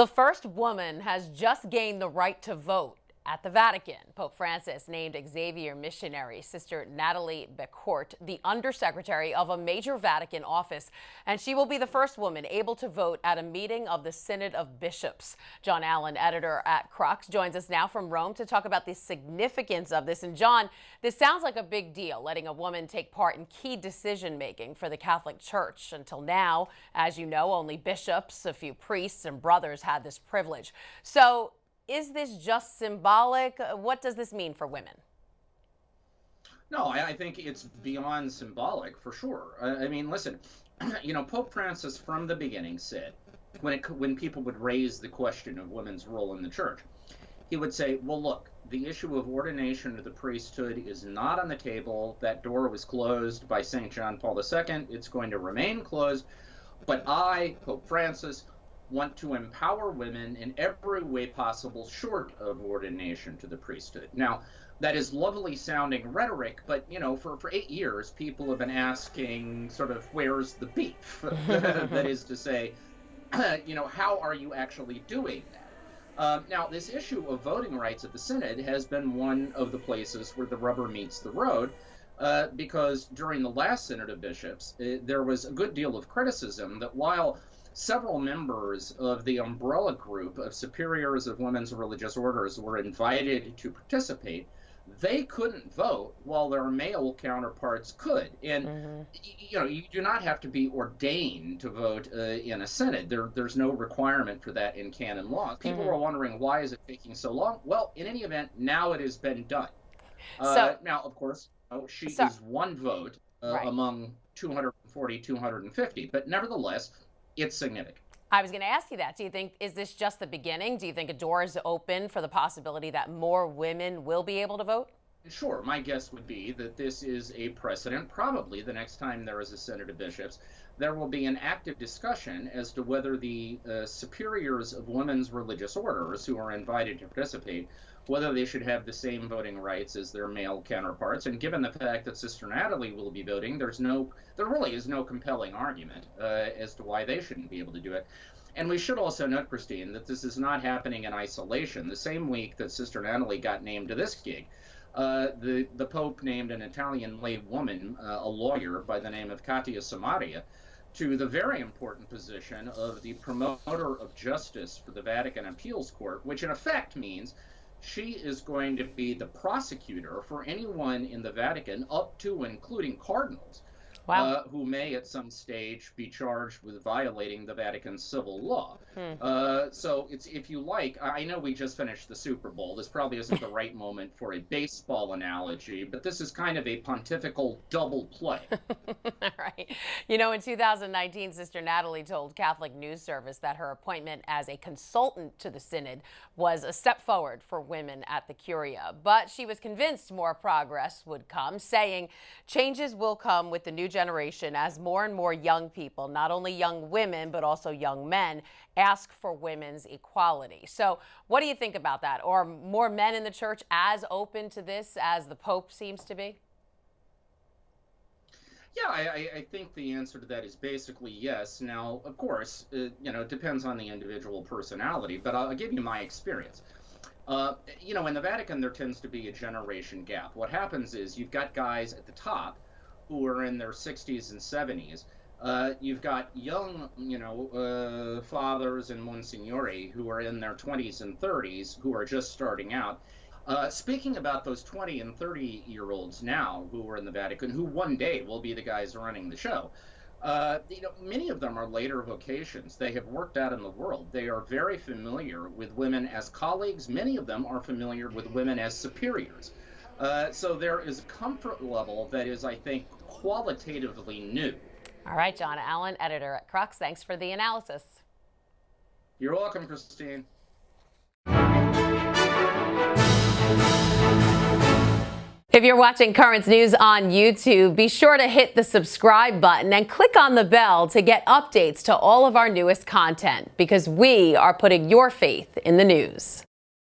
The first woman has just gained the right to vote at the Vatican. Pope Francis named Xaviere Missionary, Sister Nathalie Becquart, the undersecretary of a major Vatican office, and she will be the first woman able to vote at a meeting of the Synod of Bishops. John Allen, editor at Crux, joins us now from Rome to talk about the significance of this. And John, this sounds like a big deal, letting a woman take part in key decision-making for the Catholic Church. Until now, as you know, only bishops, a few priests, and brothers had this privilege. So, is this just symbolic? What does this mean for women? No, I think it's beyond symbolic, for sure. I mean, listen, Pope Francis from the beginning said, when people would raise the question of women's role in the church, he would say, well, look, the issue of ordination to the priesthood is not on the table. That door was closed by St. John Paul II. It's going to remain closed. But I, Pope Francis, want to empower women in every way possible short of ordination to the priesthood. Now, that is lovely sounding rhetoric, but, for 8 years, people have been asking sort of, where's the beef? That is to say, how are you actually doing that? Now, this issue of voting rights at the Synod has been one of the places where the rubber meets the road, because during the last Synod of Bishops, there was a good deal of criticism that while several members of the umbrella group of superiors of women's religious orders were invited to participate, they couldn't vote while their male counterparts could. And, you do not have to be ordained to vote in a synod. There's no requirement for that in canon law. People were wondering, why is it taking so long? Well, in any event, now it has been done. Now, of course, she is one vote among 240, 250, but nevertheless, it's significant. I was going to ask you that. Do you think, is this just the beginning? Do you think a door is open for the possibility that more women will be able to vote? Sure. My guess would be that this is a precedent. Probably the next time there is a Synod of Bishops, there will be an active discussion as to whether the superiors of women's religious orders who are invited to participate, whether they should have the same voting rights as their male counterparts. And given the fact that Sister Nathalie will be voting, there really is no compelling argument as to why they shouldn't be able to do it. And we should also note, Christine, that this is not happening in isolation. The same week that Sister Nathalie got named to this gig, the Pope named an Italian lay woman, a lawyer by the name of Katia Samaria, to the very important position of the promoter of justice for the Vatican Appeals Court, which in effect means she is going to be the prosecutor for anyone in the Vatican, up to and including cardinals, who may at some stage be charged with violating the Vatican's civil law. So it's, if you like, I know we just finished the Super Bowl. This probably isn't the right moment for a baseball analogy, but this is kind of a pontifical double play. All right. In 2019, Sister Nathalie told Catholic News Service that her appointment as a consultant to the Synod was a step forward for women at the Curia. But she was convinced more progress would come, saying changes will come with the new generation as more and more young people, not only young women, but also young men, ask for women's equality. So what do you think about that? Are more men in the church as open to this as the Pope seems to be? Yeah, I think the answer to that is basically yes. Now, of course, it depends on the individual personality, but I'll give you my experience. In the Vatican, there tends to be a generation gap. What happens is you've got guys at the top who are in their 60s and 70s. You've got young, fathers and monsignori who are in their 20s and 30s who are just starting out. Speaking about those 20 and 30-year-olds now who are in the Vatican, who one day will be the guys running the show, many of them are later vocations. They have worked out in the world. They are very familiar with women as colleagues. Many of them are familiar with women as superiors. So there is a comfort level that is, I think, qualitatively new. All right, John Allen, editor at Crux. Thanks for the analysis. You're welcome, Christine. If you're watching Currents News on YouTube, be sure to hit the subscribe button and click on the bell to get updates to all of our newest content, because we are putting your faith in the news.